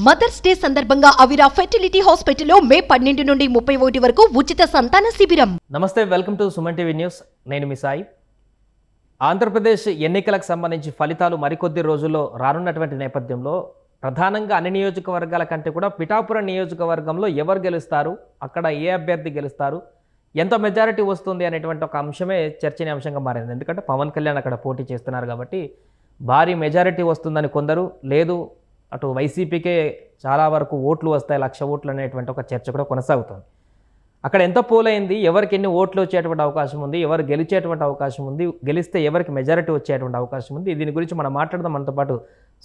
Mothers day సందర్భంగా అవిరా fertility హాస్పిటల్లో మే 12 నుండి 31 వరకు ఉచిత సంతాన శిబిరం. నమస్తే, welcome to Suman TV news. నేను మీ సాయి. ఆంధ్రప్రదేశ్ ఎన్నికలకు సంబంధించి ఫలితాలు మరికొద్ది రోజుల్లో రానున్నటువంటి నేపథ్యంలో ప్రధానంగా అన్ని నియోజకవర్గాల కంటే కూడా పిఠాపురం నియోజకవర్గంలో ఎవరు గెలుస్తారు, అక్కడ ఏ అభ్యర్థి గెలుస్తారు, ఎంత మెజారిటీ వస్తుంది అనేటువంటి ఒక అంశమే చర్చనీయాంశంగా మారింది. ఎందుకంటే పవన్ కళ్యాణ్ అక్కడ పోటీ చేస్తున్నారు కాబట్టి భారీ మెజారిటీ వస్తుందని కొందరు, లేదు అటు వైసీపీకే చాలా వరకు ఓట్లు వస్తాయి, 1,00,000 ఓట్లు అనేటువంటి ఒక చర్చ కూడా కొనసాగుతుంది. అక్కడ ఎంత పోలైంది, ఎవరికి ఎన్ని ఓట్లు వచ్చేటువంటి అవకాశం ఉంది, ఎవరు గెలిచేటువంటి అవకాశం ఉంది, గెలిస్తే ఎవరికి మెజారిటీ వచ్చేటువంటి అవకాశం ఉంది, దీని గురించి మనం మాట్లాడదాం. మనతో పాటు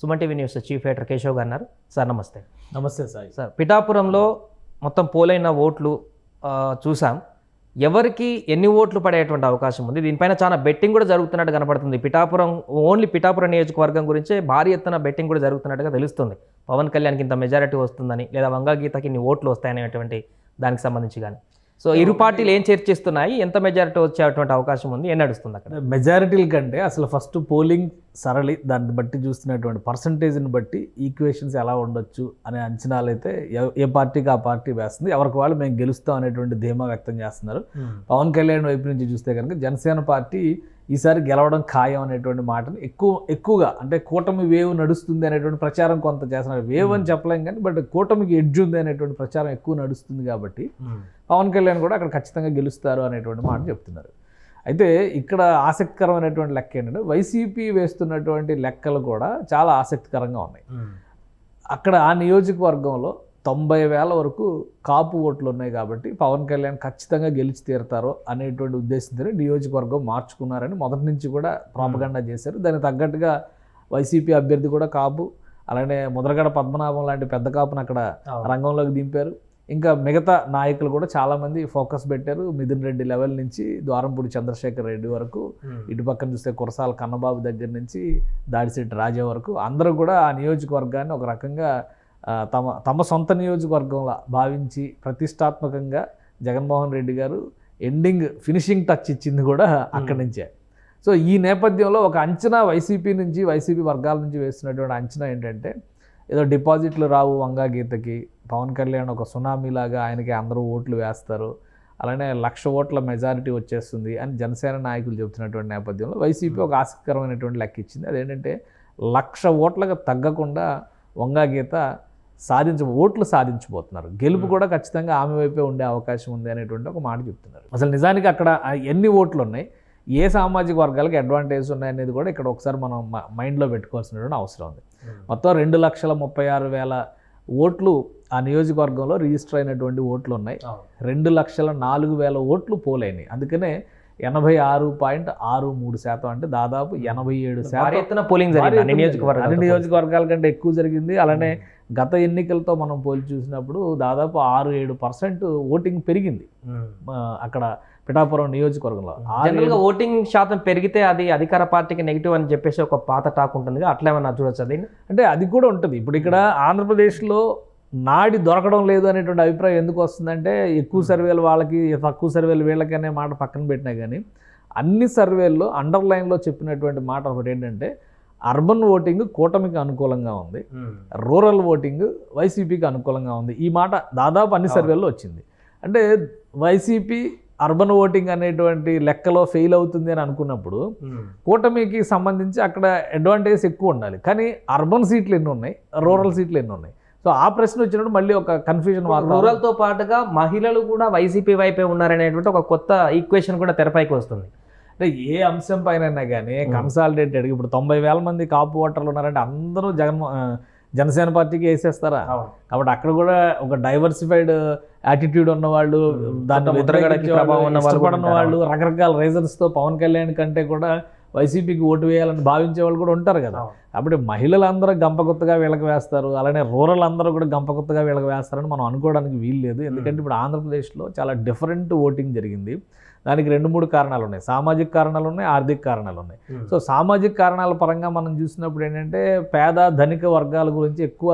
Suman TV news chief editor Keshav గారు ఉన్నారు. సార్ నమస్తే. నమస్తే సాయి. సార్, పిఠాపురంలో మొత్తం పోలైన ఓట్లు చూసాం. ఎవరికి ఎన్ని ఓట్లు పడేటువంటి అవకాశం ఉంది, దీనిపైన చాలా బెట్టింగ్ కూడా జరుగుతున్నట్టు కనపడుతుంది. ఓన్లీ పిఠాపురం నియోజకవర్గం గురించే భారీ ఎత్తున బెట్టింగ్ కూడా జరుగుతున్నట్టుగా తెలుస్తుంది. పవన్ కళ్యాణ్కి ఇంత మెజారిటీ వస్తుందని, లేదా వంగగీతకి ఇన్ని ఓట్లు వస్తాయనేటువంటి దానికి సంబంధించి కానీ. సో ఇరు పార్టీలు ఏం చర్చిస్తున్నాయి, ఎంత మెజారిటీ వచ్చేటువంటి అవకాశం ఉంది, ఏం నడుస్తుంది అక్కడ? మెజారిటీల కంటే అసలు ఫస్ట్ పోలింగ్ సరళి, దాన్ని బట్టి చూస్తున్నటువంటి పర్సంటేజ్ని బట్టి ఈక్వేషన్స్ ఎలా ఉండొచ్చు అనే అంచనాలు అయితే ఏ పార్టీకి ఆ పార్టీ వేస్తుంది. ఎవరికి వాళ్ళు మేము గెలుస్తాం అనేటువంటి ధీమా వ్యక్తం చేస్తున్నారు. పవన్ కళ్యాణ్ వైపు నుంచి చూస్తే కనుక జనసేన పార్టీ ఈసారి గెలవడం ఖాయం అనేటువంటి మాటను ఎక్కువగా అంటే కూటమి వేవ్ నడుస్తుంది అనేటువంటి ప్రచారం కొంత చేస్తున్నారు. వేవ్ అని చెప్పలేం కానీ బట్ కూటమికి ఎడ్జ్ ఉంది అనేటువంటి ప్రచారం ఎక్కువ నడుస్తుంది కాబట్టి పవన్ కళ్యాణ్ కూడా అక్కడ ఖచ్చితంగా గెలుస్తారు అనేటువంటి మాట చెప్తున్నారు. అయితే ఇక్కడ ఆసక్తికరమైనటువంటి లెక్క ఏంటంటే వైసీపీ వేస్తున్నటువంటి లెక్కలు కూడా చాలా ఆసక్తికరంగా ఉన్నాయి. అక్కడ ఆ నియోజకవర్గంలో 90,000 వరకు కాపు ఓట్లు ఉన్నాయి కాబట్టి పవన్ కళ్యాణ్ ఖచ్చితంగా గెలిచి తీరుతారో అనేటువంటి ఉద్దేశంతో నియోజకవర్గం మార్చుకున్నారని మొదటి నుంచి కూడా ప్రాపగండా చేశారు. దానికి తగ్గట్టుగా వైసీపీ అభ్యర్థి కూడా కాపు, అలానే ముద్రగడ పద్మనాభం లాంటి పెద్ద కాపును అక్కడ రంగంలోకి దింపారు. ఇంకా మిగతా నాయకులు కూడా చాలామంది ఫోకస్ పెట్టారు. మిథున్ రెడ్డి లెవెల్ నుంచి ద్వారంపూడి చంద్రశేఖర్ రెడ్డి వరకు, ఇటు పక్కన చూస్తే కురసాల కన్నబాబు దగ్గర నుంచి దాడిశెట్టి రాజా వరకు అందరూ కూడా ఆ నియోజకవర్గాన్ని ఒక రకంగా తమ సొంత నియోజకవర్గంలా భావించి ప్రతిష్టాత్మకంగా జగన్మోహన్ రెడ్డి గారు ఫినిషింగ్ టచ్ ఇచ్చింది కూడా అక్కడి నుంచే. సో ఈ నేపథ్యంలో ఒక అంచనా వైసీపీ వర్గాల నుంచి వేస్తున్నటువంటి అంచనా ఏంటంటే, ఏదో డిపాజిట్లు రావు వంగగీతకి, పవన్ కళ్యాణ్ ఒక సునామీలాగా ఆయనకి అందరూ ఓట్లు వేస్తారు, అలానే 1,00,000 ఓట్ల మెజారిటీ వచ్చేస్తుంది అని జనసేన నాయకులు చెబుతున్నటువంటి నేపథ్యంలో వైసీపీ ఒక ఆసక్తికరమైనటువంటి లెక్క ఇచ్చింది. అదేంటంటే 1,00,000 ఓట్లకు తగ్గకుండా వంగగీత ఓట్లు సాధించబోతున్నారు. గెలుపు కూడా ఖచ్చితంగా ఆమె వైపే ఉండే అవకాశం ఉంది అనేటువంటి ఒక మాట చెప్తున్నారు. అసలు నిజానికి అక్కడ ఎన్ని ఓట్లు ఉన్నాయి, ఏ సామాజిక వర్గాలకు అడ్వాంటేజ్ ఉన్నాయి అనేది కూడా ఇక్కడ ఒకసారి మనం మైండ్లో పెట్టుకోవాల్సినటువంటి అవసరం ఉంది. మొత్తం 2,36,000 ఓట్లు ఆ నియోజకవర్గంలో రిజిస్టర్ అయినటువంటి ఓట్లు ఉన్నాయి. 2,04,000 ఓట్లు పోలైనాయి. అందుకనే 86.63% అంటే దాదాపు 87% పోలింగ్ అన్ని నియోజకవర్గాల కంటే ఎక్కువ జరిగింది. అలానే గత ఎన్నికలతో మనం పోల్చి చూసినప్పుడు దాదాపు 6-7% ఓటింగ్ పెరిగింది అక్కడ పిఠాపురం నియోజకవర్గంలో. ఓటింగ్ శాతం పెరిగితే అది అధికార పార్టీకి నెగిటివ్ అని చెప్పేసి ఒక పాత టాక్ ఉంటుంది, అట్లా ఏమన్నా చూడొచ్చు. అది అంటే అది కూడా ఉంటుంది. ఇప్పుడు ఇక్కడ ఆంధ్రప్రదేశ్లో నాడి దొరకడం లేదు అనేటువంటి అభిప్రాయం ఎందుకు వస్తుందంటే, ఎక్కువ సర్వేలు వాళ్ళకి తక్కువ సర్వేలు వీళ్ళకి అనే మాట పక్కన పెట్టినా కానీ అన్ని సర్వేల్లో అండర్లైన్లో చెప్పినటువంటి మాట ఒకటి ఏంటంటే, అర్బన్ ఓటింగ్ కూటమికి అనుకూలంగా ఉంది, రూరల్ ఓటింగ్ వైసీపీకి అనుకూలంగా ఉంది. ఈ మాట దాదాపు అన్ని సర్వేల్లో వచ్చింది. అంటే వైసీపీ అర్బన్ ఓటింగ్ అనేటువంటి లెక్కలో ఫెయిల్ అవుతుంది అని అనుకున్నప్పుడు కూటమికి సంబంధించి అక్కడ అడ్వాంటేజ్ ఎక్కువ ఉండాలి. కానీ అర్బన్ సీట్లు ఎన్ని ఉన్నాయి, రూరల్ సీట్లు ఎన్ని ఉన్నాయి? సో ఆ ప్రశ్న వచ్చినప్పుడు మళ్ళీ ఒక కన్ఫ్యూజన్. రూరల్తో పాటుగా మహిళలు కూడా వైసీపీ వైపే ఉన్నారనేటువంటి ఒక కొత్త ఈక్వేషన్ కూడా తెరపైకి వస్తుంది. అంటే ఏ అంశం పైన కానీ కన్సాలిడేటెడ్ ఇప్పుడు 90,000 మంది కాపు ఓటర్లు ఉన్నారంటే అందరూ జనసేన పార్టీకి వేసేస్తారా? కాబట్టి అక్కడ కూడా ఒక డైవర్సిఫైడ్ యాటిట్యూడ్ ఉన్నవాళ్ళు, దాన్ని ఇష్టపడిన వాళ్ళు, రకరకాల రీజన్స్తో పవన్ కళ్యాణ్ కంటే కూడా వైసీపీకి ఓటు వేయాలని భావించే వాళ్ళు కూడా ఉంటారు కదా. కాబట్టి మహిళలందరూ గంపకొత్తగా వీళ్ళకి వేస్తారు, అలానే రూరల్ అందరూ కూడా గంపకొత్తగా వీళ్ళకి వేస్తారని మనం అనుకోవడానికి వీలు లేదు. ఎందుకంటే ఇప్పుడు ఆంధ్రప్రదేశ్లో చాలా డిఫరెంట్ ఓటింగ్ జరిగింది. దానికి 2-3 కారణాలు ఉన్నాయి. సామాజిక కారణాలు ఉన్నాయి, ఆర్థిక కారణాలు ఉన్నాయి. సో సామాజిక కారణాల పరంగా మనం చూసినప్పుడు ఏంటంటే, పేద ధనిక వర్గాల గురించి ఎక్కువ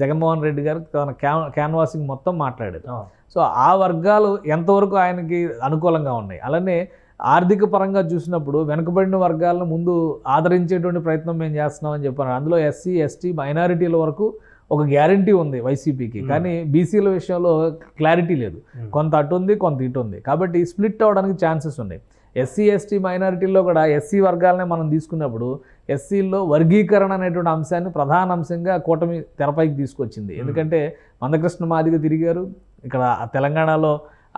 జగన్మోహన్ రెడ్డి గారు తన క్యాన్వాసింగ్ మొత్తం మాట్లాడారు. సో ఆ వర్గాలు ఎంతవరకు ఆయనకి అనుకూలంగా ఉన్నాయి. అలానే ఆర్థిక పరంగా చూసినప్పుడు వెనుకబడిన వర్గాలను ముందు ఆదరించేటువంటి ప్రయత్నం మేము చేస్తున్నామని చెప్పారు. అందులో ఎస్సీ, ఎస్టీ, మైనారిటీల వరకు ఒక గ్యారంటీ ఉంది వైసీపీకి, కానీ బీసీల విషయంలో క్లారిటీ లేదు. కొంత అటు ఉంది, కొంత ఇటు ఉంది. కాబట్టి స్ప్లిట్ అవడానికి ఛాన్సెస్ ఉన్నాయి. ఎస్సీ ఎస్టీ మైనారిటీల్లో కూడా ఎస్సీ వర్గాలనే మనం తీసుకున్నప్పుడు ఎస్సీల్లో వర్గీకరణ అనేటువంటి అంశాన్ని ప్రధాన అంశంగా కూటమి తెరపైకి తీసుకొచ్చింది. ఎందుకంటే మందకృష్ణ మాదిగ తిరిగారు ఇక్కడ తెలంగాణలో,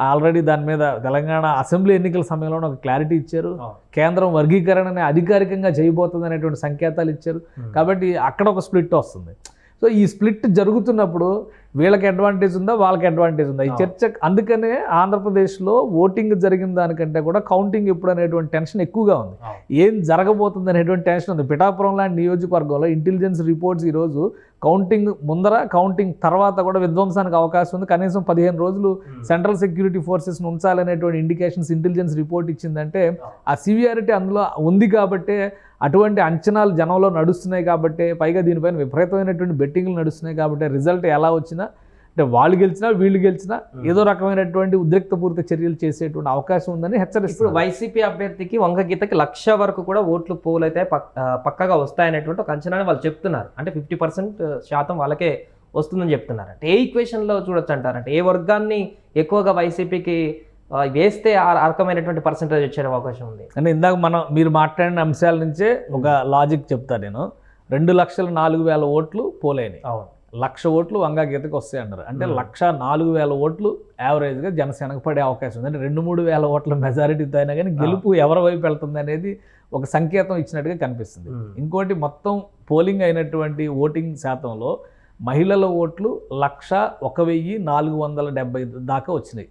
ఆల్రెడీ దాని మీద తెలంగాణ అసెంబ్లీ ఎన్నికల సమయంలో ఒక క్లారిటీ ఇచ్చారు. కేంద్రం వర్గీకరణని అధికారికంగా చేయబోతుంది అనేటువంటి సంకేతాలు ఇచ్చారు. కాబట్టి అక్కడ ఒక స్ప్లిట్ వస్తుంది. సో ఈ స్ప్లిట్ జరుగుతున్నప్పుడు వీళ్ళకి అడ్వాంటేజ్ ఉందా, వాళ్ళకి అడ్వాంటేజ్ ఉందా, ఈ చర్చ. అందుకనే ఆంధ్రప్రదేశ్లో ఓటింగ్ జరిగిన దానికంటే కూడా కౌంటింగ్ ఎప్పుడు అనేటువంటి టెన్షన్ ఎక్కువగా ఉంది. ఏం జరగబోతుంది అనేటువంటి టెన్షన్ ఉంది. పిఠాపురం లాంటి నియోజకవర్గంలో ఇంటెలిజెన్స్ రిపోర్ట్స్ ఈరోజు కౌంటింగ్ ముందర, కౌంటింగ్ తర్వాత కూడా విధ్వంసానికి అవకాశం ఉంది. కనీసం 15 రోజులు సెంట్రల్ సెక్యూరిటీ ఫోర్సెస్ని ఉంచాలనేటువంటి ఇండికేషన్స్ ఇంటెలిజెన్స్ రిపోర్ట్ ఇచ్చిందంటే ఆ సివియారిటీ అందులో ఉంది. కాబట్టి అటువంటి అంచనాలు జనంలో నడుస్తున్నాయి. కాబట్టి పైగా దీనిపైన విపరీతమైనటువంటి బెట్టింగ్లు నడుస్తున్నాయి. కాబట్టి రిజల్ట్ ఎలా వచ్చినా, అంటే వాళ్ళు గెలిచినా వీళ్ళు గెలిచినా ఏదో రకమైనటువంటి ఉద్రిక్తపూరిత చర్యలు చేసేటువంటి అవకాశం ఉందని హెచ్చరిస్తారు. వైసీపీ అభ్యర్థికి వంగగీతకి 1,00,000 వరకు కూడా ఓట్లు పోల్ అయితే పక్కగా వస్తాయనేటువంటి ఒక అంచనాన్ని వాళ్ళు చెప్తున్నారు. అంటే 50% వాళ్ళకే వస్తుందని చెప్తున్నారు. అంటే ఏ ఈక్వేషన్లో చూడొచ్చు అంటారంటే ఏ వర్గాన్ని ఎక్కువగా వైసీపీకి వేస్తే ఆ రకమైనటువంటి పర్సెంటేజ్ వచ్చే అవకాశం ఉంది? అంటే ఇందాక మీరు మాట్లాడిన అంశాల నుంచే ఒక లాజిక్ చెప్తాను నేను. 2,04,000 ఓట్లు పోలేని, 1,00,000 ఓట్లు వంగగీతకి వస్తాయి అన్నారు. అంటే 1,04,000 ఓట్లు యావరేజ్గా జనసేనకు పడే అవకాశం ఉంది. అంటే 2-3 వేల ఓట్ల మెజారిటీతో అయినా కానీ గెలుపు ఎవరి వైపు వెళ్తుంది అనేది ఒక సంకేతం ఇచ్చినట్టుగా కనిపిస్తుంది. ఇంకోటి, మొత్తం పోలింగ్ అయినటువంటి ఓటింగ్ శాతంలో మహిళల ఓట్లు 101,470 దాకా వచ్చినాయి.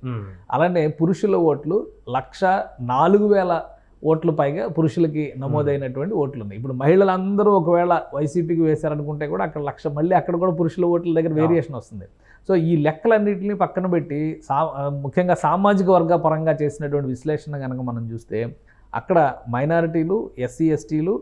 అలానే పురుషుల ఓట్లు 104,000 ఓట్లు పైగా పురుషులకి నమోదైనటువంటి ఓట్లు ఉన్నాయి. ఇప్పుడు మహిళలందరూ ఒకవేళ వైసీపీకి వేశారనుకుంటే కూడా అక్కడ 1,00,000 మళ్ళీ అక్కడ కూడా పురుషుల ఓట్ల దగ్గర వేరియేషన్ వస్తుంది. సో ఈ లెక్కలన్నింటినీ పక్కన పెట్టి ముఖ్యంగా సామాజిక వర్గ పరంగా చేసినటువంటి విశ్లేషణ కనుక మనం చూస్తే అక్కడ మైనారిటీలు, ఎస్సీ ఎస్టీలు,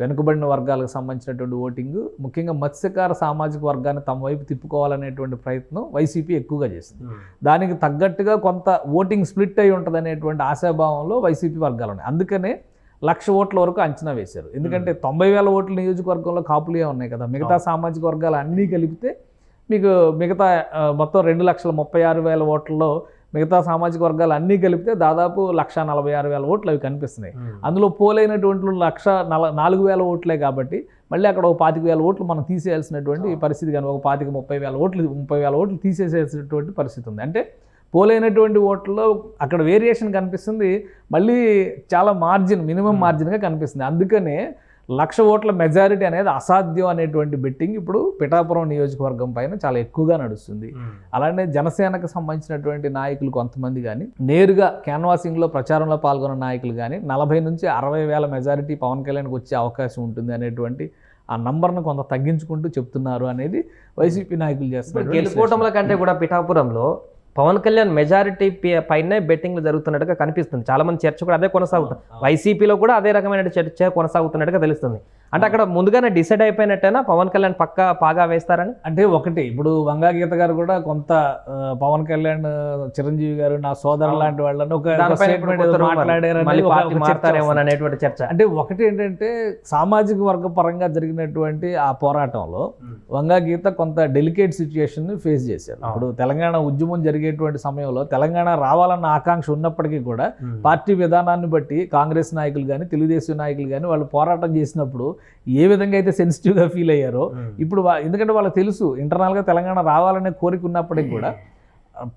వెనుకబడిన వర్గాలకు సంబంధించినటువంటి ఓటింగ్, ముఖ్యంగా మత్స్యకార సామాజిక వర్గాన్ని తమ వైపు తిప్పుకోవాలనేటువంటి ప్రయత్నం వైసీపీ ఎక్కువగా చేసింది. దానికి తగ్గట్టుగా కొంత ఓటింగ్ స్ప్లిట్ అయి ఉంటుంది అనేటువంటి ఆశాభావంలో వైసీపీ వర్గాలు ఉన్నాయి. అందుకనే 1,00,000 ఓట్ల వరకు అంచనా వేశారు. ఎందుకంటే 90,000 ఓట్ల నియోజకవర్గంలో కాపులే ఉన్నాయి కదా. మిగతా సామాజిక వర్గాలు అన్నీ కలిపితే మీకు మిగతా మొత్తం 2,36,000 ఓట్లలో మిగతా సామాజిక వర్గాలు అన్నీ కలిపితే దాదాపు 1,46,000 ఓట్లు అవి కనిపిస్తున్నాయి. అందులో పోలైనటువంటి 1,04,000 ఓట్లే. కాబట్టి మళ్ళీ అక్కడ ఒక 25,000 ఓట్లు మనం తీసేయాల్సినటువంటి పరిస్థితి, కానీ ఒక 30,000 ఓట్లు తీసేసేసినటువంటి పరిస్థితి ఉంది. అంటే పోలైనటువంటి ఓట్లలో అక్కడ వేరియేషన్ కనిపిస్తుంది. మళ్ళీ చాలా మినిమం మార్జిన్గా కనిపిస్తుంది. అందుకనే 1,00,000 ఓట్ల మెజారిటీ అనేది అసాధ్యం అనేటువంటి బెట్టింగ్ ఇప్పుడు పిఠాపురం నియోజకవర్గం పైన చాలా ఎక్కువగా నడుస్తుంది. అలానే జనసేనకు సంబంధించినటువంటి నాయకులు కొంతమంది కానీ, నేరుగా క్యాన్వాసింగ్లో ప్రచారంలో పాల్గొన్న నాయకులు కానీ 40,000 నుంచి 60,000 మెజారిటీ పవన్ కళ్యాణ్కి వచ్చే అవకాశం ఉంటుంది అనేటువంటి ఆ నంబర్ను కొంత తగ్గించుకుంటూ చెప్తున్నారు అనేది వైసీపీ నాయకులు చేస్తున్నారు. గెలుపోవటంల కంటే కూడా పిఠాపురంలో పవన్ కళ్యాణ్ మెజారిటీ పైనే బెట్టింగ్లు జరుగుతున్నట్టుగా కనిపిస్తుంది. చాలా మంది చర్చ కూడా అదే కొనసాగుతుంది. వైసీపీలో కూడా అదే రకమైన చర్చ కొనసాగుతున్నట్టుగా తెలుస్తుంది. అంటే అక్కడ ముందుగానే డిసైడ్ అయిపోయినట్టేనా పవన్ కళ్యాణ్ పాగా వేస్తారని? అంటే ఒకటి, ఇప్పుడు వంగగీత గారు కూడా కొంత పవన్ కళ్యాణ్, చిరంజీవి గారు నా సోదరు లాంటి వాళ్ళని ఒక అనేటువంటి చర్చ. అంటే ఒకటి ఏంటంటే సామాజిక వర్గ పరంగా జరిగినటువంటి ఆ పోరాటంలో వంగగీత కొంత డెలికేట్ సిచ్యుయేషన్ ఫేస్ చేశారు. ఇప్పుడు తెలంగాణ ఉద్యమం జరిగేటువంటి సమయంలో తెలంగాణ రావాలన్న ఆకాంక్ష ఉన్నప్పటికీ కూడా పార్టీ విధానాన్ని బట్టి కాంగ్రెస్ నాయకులు కానీ తెలుగుదేశం నాయకులు కానీ వాళ్ళు పోరాటం చేసినప్పుడు ఏ విధంగా అయితే సెన్సిటివ్గా ఫీల్ అయ్యారో ఇప్పుడు ఎందుకంటే వాళ్ళకి తెలుసు ఇంటర్నల్గా తెలంగాణ రావాలనే కోరిక ఉన్నప్పటికీ కూడా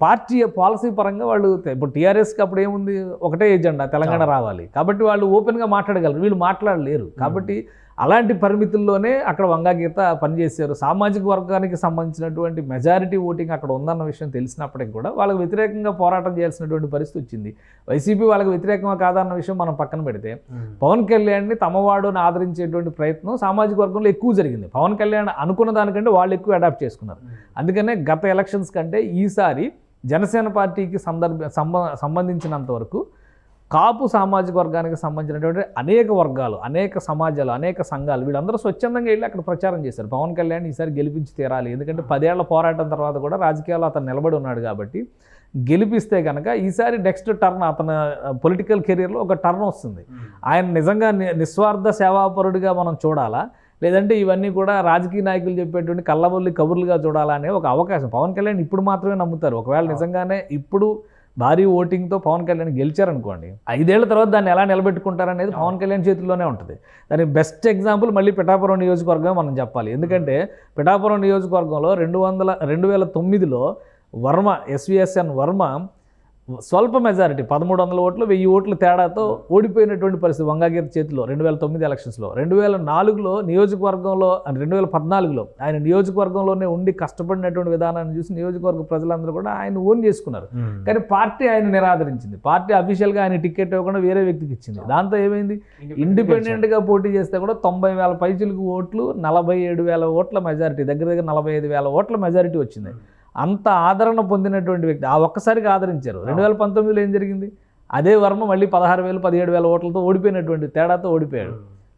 పార్టీ పాలసీ పరంగా వాళ్ళు ఇప్పుడు టీఆర్ఎస్కి అప్పుడు ఏముంది, ఒకటే ఎజెండా తెలంగాణ రావాలి. కాబట్టి వాళ్ళు ఓపెన్గా మాట్లాడగలరు, వీళ్ళు మాట్లాడలేరు. కాబట్టి అలాంటి పరిమితుల్లోనే అక్కడ వంగగీత పనిచేశారు. సామాజిక వర్గానికి సంబంధించినటువంటి మెజారిటీ ఓటింగ్ అక్కడ ఉందన్న విషయం తెలిసినప్పటికీ కూడా వాళ్ళకి వ్యతిరేకంగా పోరాటం చేయాల్సినటువంటి పరిస్థితి వచ్చింది. వైసీపీ వాళ్ళకి వ్యతిరేకంగా కాదన్న విషయం మనం పక్కన పెడితే పవన్ కళ్యాణ్ని తమవాడుని ఆదరించేటువంటి ప్రయత్నం సామాజిక వర్గంలో ఎక్కువ జరిగింది. పవన్ కళ్యాణ్ అనుకున్న దానికంటే వాళ్ళు ఎక్కువ అడాప్ట్ చేసుకున్నారు. అందుకనే గత ఎలక్షన్స్ కంటే ఈసారి జనసేన పార్టీకి సంబంధించినంత వరకు కాపు సామాజిక వర్గానికి సంబంధించినటువంటి అనేక వర్గాలు, అనేక సమాజాలు, అనేక సంఘాలు వీళ్ళందరూ స్వచ్ఛందంగా వెళ్ళి అక్కడ ప్రచారం చేశారు. పవన్ కళ్యాణ్ ఈసారి గెలిపించి తీరాలి, ఎందుకంటే 10 ఏళ్ల పోరాటం తర్వాత కూడా రాజకీయాల్లో అతను నిలబడి ఉన్నాడు. కాబట్టి గెలిపిస్తే కనుక ఈసారి నెక్స్ట్ టర్న్ అతని పొలిటికల్ కెరీర్లో ఒక టర్న్ వస్తుంది. ఆయన నిజంగా నిస్వార్థ సేవాపరుడిగా మనం చూడాలా, లేదంటే ఇవన్నీ కూడా రాజకీయ నాయకులు చెప్పేటువంటి కళ్ళబొల్లి కబుర్లుగా చూడాలనే ఒక అవకాశం. పవన్ కళ్యాణ్ ఇప్పుడు మాత్రమే నమ్ముతారు. ఒకవేళ నిజంగానే ఇప్పుడు భారీ ఓటింగ్తో పవన్ కళ్యాణ్ గెలిచారనుకోండి, 5 ఏళ్ల తర్వాత దాన్ని ఎలా నిలబెట్టుకుంటారనేది పవన్ కళ్యాణ్ చేతుల్లోనే ఉంటుంది. దానికి బెస్ట్ ఎగ్జాంపుల్ మళ్ళీ పిఠాపురం నియోజకవర్గం మనం చెప్పాలి. ఎందుకంటే పిఠాపురం నియోజకవర్గంలో 2009లో వర్మ, ఎస్విఎస్ఎన్ వర్మ స్వల్ప మెజారిటీ 1300 ఓట్లు 1000 ఓట్ల తేడాతో ఓడిపోయినటువంటి పరిస్థితి వంగాగీత చేతిలో 2009 ఎలక్షన్స్లో. 2004లో నియోజకవర్గంలో, 2014లో ఆయన నియోజకవర్గంలోనే ఉండి కష్టపడినటువంటి విధానాన్ని చూసి నియోజకవర్గ ప్రజలందరూ కూడా ఆయన ఓన్ చేసుకున్నారు. కానీ పార్టీ ఆయన నిరాదరించింది. పార్టీ అఫీషియల్గా ఆయన టికెట్ ఇవ్వకుండా వేరే వ్యక్తికి ఇచ్చింది. దాంతో ఏమైంది, ఇండిపెండెంట్గా పోటీ చేస్తే కూడా 90,000 పైచిలకు ఓట్లు, 47,000 ఓట్ల మెజారిటీ, దగ్గర 45,000 ఓట్ల మెజారిటీ వచ్చింది. అంత ఆదరణ పొందినటువంటి వ్యక్తి ఆ ఒక్కసారిగా ఆదరించారు. 2019లో ఏం జరిగింది, అదే వర్మ మళ్ళీ 16,000 17,000 ఓట్లతో ఓడిపోయినటువంటి తేడాతో ఓడిపోయాడు.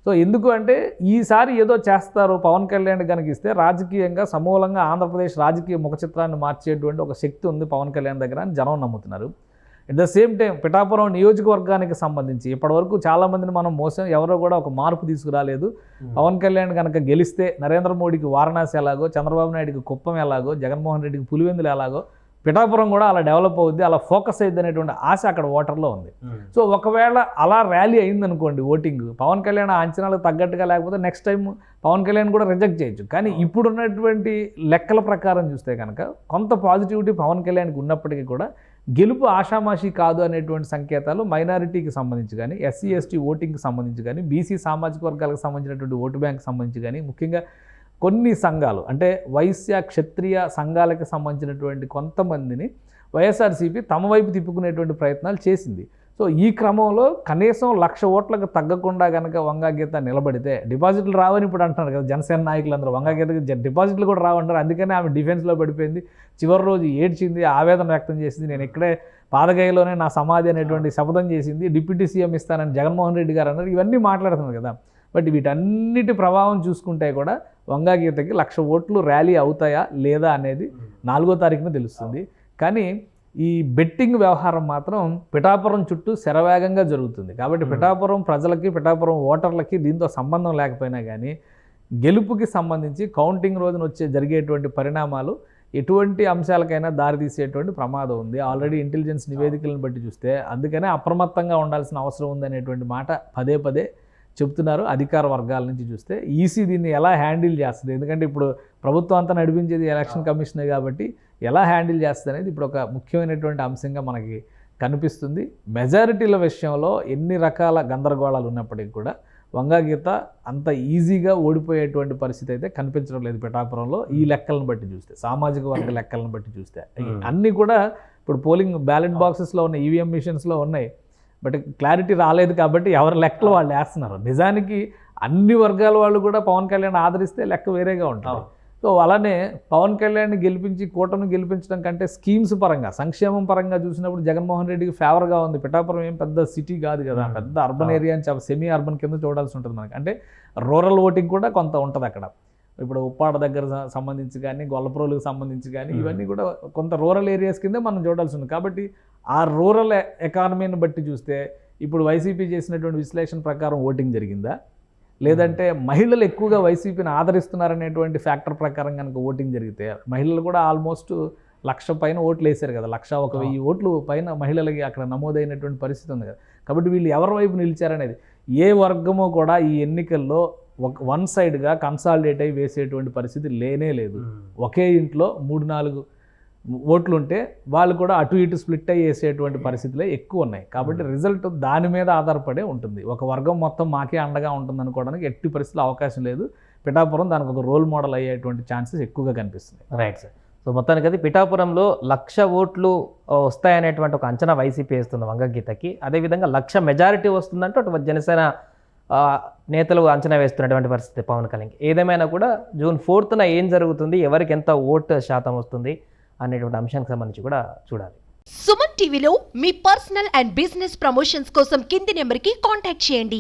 సో ఎందుకు అంటే ఈసారి ఏదో చేస్తారు పవన్ కళ్యాణ్ కనుక ఇస్తే రాజకీయంగా సమూలంగా ఆంధ్రప్రదేశ్ రాజకీయ ముఖ చిత్రాన్ని మార్చేటువంటి ఒక శక్తి ఉంది పవన్ కళ్యాణ్ దగ్గర అని జనం నమ్ముతున్నారు. At the same time Pithapuram నియోజకవర్గానికి సంబంధించి ఇప్పటివరకు చాలామందిని మనం మోసం, ఎవరో కూడా ఒక మార్పు తీసుకురాలేదు. పవన్ కళ్యాణ్ కనుక గెలిస్తే నరేంద్ర మోడీకి వారణాసి ఎలాగో, చంద్రబాబు నాయుడికి కుప్పం ఎలాగో, జగన్మోహన్ రెడ్డికి పులివెందులు ఎలాగో పిఠాపురం కూడా అలా డెవలప్ అవుద్ది, అలా ఫోకస్ అయ్యిద్ది అనేటువంటి ఆశ అక్కడ ఓటర్లో ఉంది. సో ఒకవేళ అలా ర్యాలీ అయిందనుకోండి ఓటింగ్, పవన్ కళ్యాణ్ అంచనాలకు తగ్గట్టుగా లేకపోతే నెక్స్ట్ టైం పవన్ కళ్యాణ్ కూడా రిజెక్ట్ చేయొచ్చు. కానీ ఇప్పుడున్నటువంటి లెక్కల ప్రకారం చూస్తే కనుక కొంత పాజిటివిటీ పవన్ కళ్యాణ్కి ఉన్నప్పటికీ కూడా గెలుపు ఆషామాషి కాదు అనేటువంటి సంకేతాలు మైనారిటీకి సంబంధించి కానీ, ఎస్సీ ఎస్టీ ఓటింగ్కి సంబంధించి కానీ, బీసీ సామాజిక వర్గాలకు సంబంధించినటువంటి ఓటు బ్యాంక్ సంబంధించి కానీ, ముఖ్యంగా కొన్ని సంఘాలు అంటే వైశ్య క్షత్రియ సంఘాలకు సంబంధించినటువంటి కొంతమందిని వైఎస్ఆర్సీపీ తమ వైపు తిప్పుకునేటువంటి ప్రయత్నాలు చేసింది. సో ఈ క్రమంలో కనీసం 1,00,000 ఓట్లకు తగ్గకుండా కనుక వంగాగీత నిలబడితే, డిపాజిట్లు రావని ఇప్పుడు అంటున్నారు కదా జనసేన నాయకులందరూ, వంగాగీతకి డిపాజిట్లు కూడా రావంటారు. అందుకనే ఆమె డిఫెన్స్లో పడిపోయింది. చివరి రోజు ఏడ్చింది, ఆవేదన వ్యక్తం చేసింది. నేను ఇక్కడే పాదగయలోనే నా సమాధి అనేటువంటి శపథం చేసింది. డిప్యూటీ సీఎం ఇస్తానని జగన్మోహన్ రెడ్డి గారు అన్నారు. ఇవన్నీ మాట్లాడుతున్నారు కదా. బట్ వీటన్నిటి ప్రభావం చూసుకుంటే కూడా వంగాగీతకి 1,00,000 ఓట్లు ర్యాలీ అవుతాయా లేదా అనేది 4వ తారీఖున తెలుస్తుంది. కానీ ఈ బెట్టింగ్ వ్యవహారం మాత్రం పిఠాపురం చుట్టూ శరవేగంగా జరుగుతుంది. కాబట్టి పిఠాపురం ప్రజలకి, పిఠాపురం ఓటర్లకి దీంతో సంబంధం లేకపోయినా కానీ గెలుపుకి సంబంధించి కౌంటింగ్ రోజున జరిగేటువంటి పరిణామాలు ఎటువంటి అంశాలకైనా దారితీసేటువంటి ప్రమాదం ఉంది. ఆల్రెడీ ఇంటెలిజెన్స్ నివేదికలను బట్టి చూస్తే అందుకనే అప్రమత్తంగా ఉండాల్సిన అవసరం ఉందనేటువంటి మాట పదే పదే చెప్తున్నారు అధికార వర్గాల నుంచి చూస్తే. ఈసీ దీన్ని ఎలా హ్యాండిల్ చేస్తుంది, ఎందుకంటే ఇప్పుడు ప్రభుత్వం అంతా నడిపించేది ఎలక్షన్ కమిషనే కాబట్టి ఎలా హ్యాండిల్ చేస్తుంది అనేది ఇప్పుడు ఒక ముఖ్యమైనటువంటి అంశంగా మనకి కనిపిస్తుంది. మెజారిటీల విషయంలో ఎన్ని రకాల గందరగోళాలు ఉన్నప్పటికీ కూడా వంగాగీత అంత ఈజీగా ఓడిపోయేటువంటి పరిస్థితి అయితే కనిపించడం లేదు పిఠాపురంలో. ఈ లెక్కలను బట్టి చూస్తే, సామాజిక వర్గ లెక్కలను బట్టి చూస్తే అన్నీ కూడా ఇప్పుడు పోలింగ్ బ్యాలెట్ బాక్సెస్లో ఉన్నాయి, ఈవీఎం మిషన్స్లో ఉన్నాయి. బట్ క్లారిటీ రాలేదు కాబట్టి ఎవరి లెక్కలు వాళ్ళు వేస్తున్నారు. నిజానికి అన్ని వర్గాల వాళ్ళు కూడా పవన్ కళ్యాణ్ ఆదరిస్తే లెక్క వేరేగా ఉంటుంది. సో అలానే పవన్ కళ్యాణ్ని గెలిపించి కూటమిని గెలిపించడం కంటే స్కీమ్స్ పరంగా, సంక్షేమం పరంగా చూసినప్పుడు జగన్మోహన్ రెడ్డికి ఫేవర్గా ఉంది. పిఠాపురం ఏం పెద్ద సిటీ కాదు కదా, పెద్ద అర్బన్ ఏరియా అని సెమీ అర్బన్ కింద చూడాల్సి ఉంటుంది మనకి. అంటే రూరల్ ఓటింగ్ కూడా కొంత ఉంటుంది అక్కడ. ఇప్పుడు ఉప్పాడ దగ్గర సంబంధించి కానీ, గొల్లప్రోలుకు సంబంధించి కానీ ఇవన్నీ కూడా కొంత రూరల్ ఏరియాస్ కింద మనం చూడాల్సి ఉంది. కాబట్టి ఆ రూరల్ ఎకానమీని బట్టి చూస్తే ఇప్పుడు వైసీపీ చేసినటువంటి విశ్లేషణ ప్రకారం ఓటింగ్ జరిగిందా, లేదంటే మహిళలు ఎక్కువగా వైసీపీని ఆదరిస్తున్నారనేటువంటి ఫ్యాక్టర్ ప్రకారం కనుక ఓటింగ్ జరిగితే, మహిళలు కూడా ఆల్మోస్ట్ 1,00,000 పైన ఓట్లు వేశారు కదా, 1,01,000 ఓట్లు పైన మహిళలకి అక్కడ నమోదైనటువంటి పరిస్థితి ఉంది కదా. కాబట్టి వీళ్ళు ఎవరి వైపు నిలిచారనేది, ఏ వర్గమో కూడా ఈ ఎన్నికల్లో వన్ సైడ్గా కన్సాలిడేట్ అయి వేసేటువంటి పరిస్థితి లేనే లేదు. ఒకే ఇంట్లో 3-4 ఓట్లు ఉంటే వాళ్ళు కూడా అటు ఇటు స్ప్లిట్ అయ్యి వేసేటువంటి పరిస్థితులే ఎక్కువ ఉన్నాయి. కాబట్టి రిజల్ట్ దాని మీద ఆధారపడే ఉంటుంది. ఒక వర్గం మొత్తం మాకే అండగా ఉంటుంది అనుకోవడానికి ఎట్టి పరిస్థితుల్లో అవకాశం లేదు. పిఠాపురం దానికి ఒక రోల్ మోడల్ అయ్యేటువంటి ఛాన్సెస్ ఎక్కువగా కనిపిస్తున్నాయి. Right sir. సో మొత్తానికి అది పిఠాపురంలో 1,00,000 ఓట్లు వస్తాయనేటువంటి ఒక అంచనా వైసీపీ వేస్తుంది వంగగీతకి. అదేవిధంగా 1,00,000 మెజారిటీ వస్తుందంటే అటు జనసేన నేతలు అంచనా వేస్తున్నటువంటి పరిస్థితి పవన్ కళ్యాణ్. ఏదేమైనా కూడా June 4న ఏం జరుగుతుంది, ఎవరికి ఎంత ఓటు శాతం వస్తుంది అనేటువంటి అంశానికి సంబంధించి కూడా చూడాలి. సుమన్ టీవీలో మీ పర్సనల్ అండ్ బిజినెస్ ప్రమోషన్స్ కోసం కింది నెంబర్కి కాంటాక్ట్ చేయండి.